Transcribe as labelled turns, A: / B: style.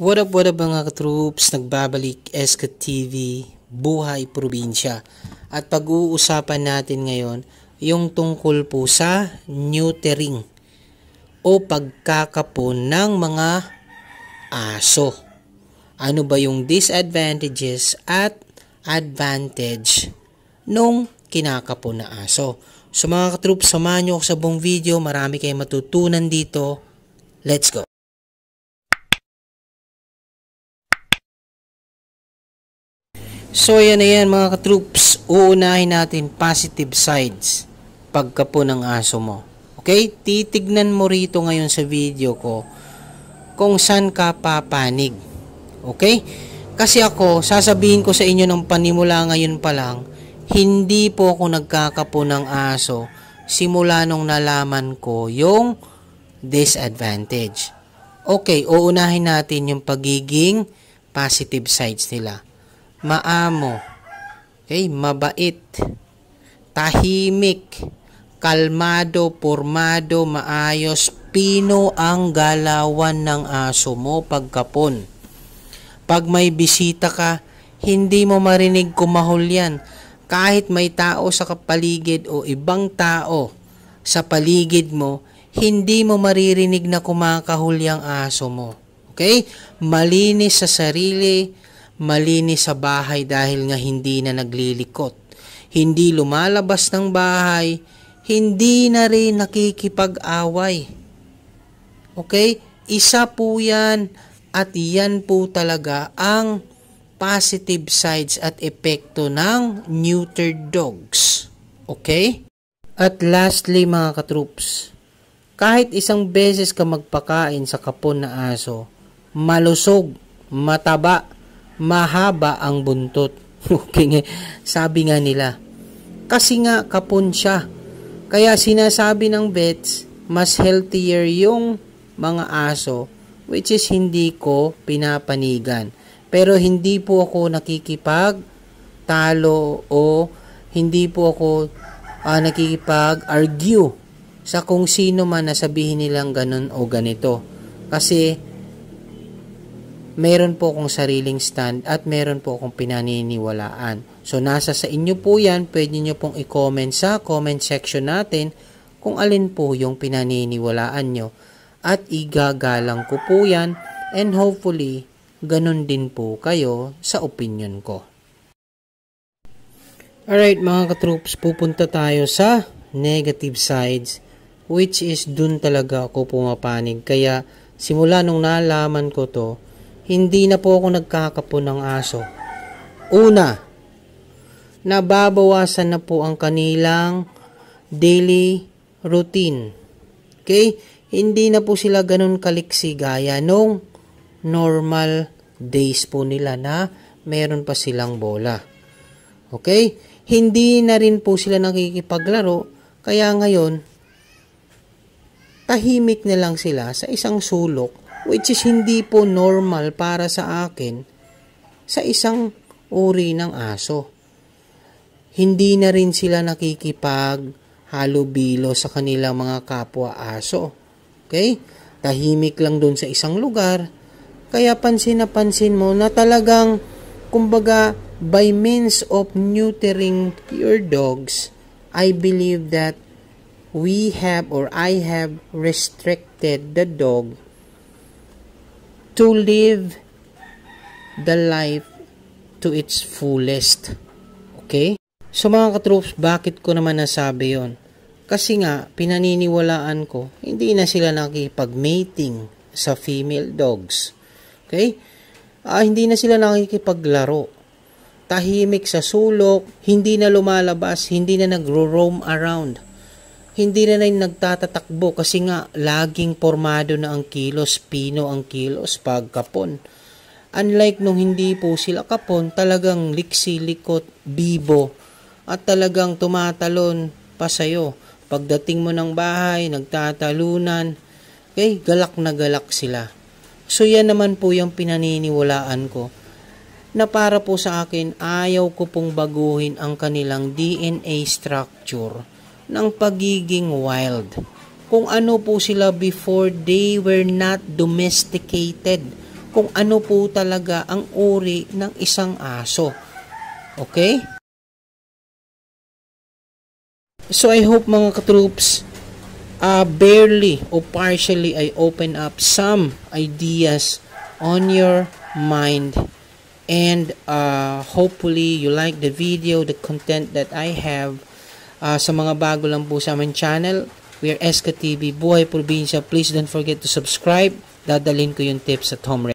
A: What up mga katroops? Nagbabalik SK TV, Buhay Probinsya. At pag-uusapan natin ngayon yung tungkol po sa neutering o pagkakapon ng mga aso. Ano ba yung disadvantages at advantage nung kinakapon na aso? So mga katroops, samahan nyo ako sa buong video. Marami kayong matutunan dito. Let's go! So yan na yan mga katroops, uunahin natin positive sides pagkapon ng aso mo. Okay, titignan mo rito ngayon sa video ko kung saan ka papanig. Okay, kasi ako sasabihin ko sa inyo ng panimula ngayon pa lang, hindi po ako nagkakapon ng aso simula nung nalaman ko yung disadvantage. Okay, uunahin natin yung pagiging positive sides nila. Maamo, okay, mabait, tahimik, kalmado, pormado, maayos, pino ang galawan ng aso mo pagkapon. Pag may bisita ka, hindi mo marinig kumahol yan. Kahit may tao sa paligid o ibang tao sa paligid mo, hindi mo maririnig na kumakahol yung aso mo. Okay? Malinis sa sarili, malinis sa bahay dahil nga hindi na naglilikot. Hindi lumalabas ng bahay, hindi na rin nakikipag-away. Okay? Isa po yan at yan po talaga ang positive sides at epekto ng neutered dogs. Okay? At lastly mga katroops, kahit isang beses ka magpakain sa kapon na aso, malusog, mataba, mahaba ang buntot. Okay, sabi nga nila. Kasi nga kapon siya. Kaya sinasabi ng vets, mas healthier yung mga aso, which is hindi ko pinapanigan. Pero hindi po ako nakikipag-talo o hindi po ako nakikipag-argue sa kung sino man na sabihin nilang ganun o ganito. Kasi meron po akong sariling stand at meron po akong pinaniniwalaan. So, nasa sa inyo po yan. Pwede nyo pong i-comment sa comment section natin kung alin po yung pinaniniwalaan nyo. At igagalang ko po yan and hopefully, ganun din po kayo sa opinion ko. Alright mga katroops, pupunta tayo sa negative sides which is dun talaga ako pumapanig. Kaya simula nung nalaman ko to, hindi na po ako nagkakapon ng aso. Una, nababawasan na po ang kanilang daily routine. Okay? Hindi na po sila ganun kaliksi gaya nung normal days po nila na meron pa silang bola. Okay? Hindi na rin po sila nakikipaglaro. Kaya ngayon, tahimik na lang sila sa isang sulok which is hindi po normal para sa akin sa isang uri ng aso. Hindi na rin sila nakikipag-halubilo sa kanilang mga kapwa aso. Okay? Tahimik lang doon sa isang lugar. Kaya pansin na pansin mo na talagang, kumbaga, by means of neutering your dogs, I believe that we have or I have restricted the dog to live the life to its fullest. Okay? So mga katroops, bakit ko naman nasabi yon? Kasi nga, pinaniniwalaan ko, hindi na sila nakikipag-mating sa female dogs. Okay? Hindi na sila nakikipaglaro. Tahimik sa sulok, hindi na lumalabas, hindi na nagro-roam around. Hindi na rin nagtatatakbo kasi nga laging pormado na ang kilos, pino ang kilos pag kapon. Unlike nung hindi po sila kapon, talagang liksi-likot, bibo, at talagang tumatalon pa sa'yo. Pagdating mo ng bahay, nagtatalunan, okay, galak na galak sila. So yan naman po yung pinaniniwalaan ko, na para po sa akin, ayaw ko pong baguhin ang kanilang DNA structure ng pagiging wild. Kung ano po sila before they were not domesticated kung ano po talaga ang uri ng isang aso. Okay? So I hope mga katroops, barely o partially I open up some ideas on your mind, and hopefully you like the video, the content that I have. Sa mga bago lang po sa aming channel, we are SK TV Buhay Probinsya. Please don't forget to subscribe. Dadalhin ko yung tips at home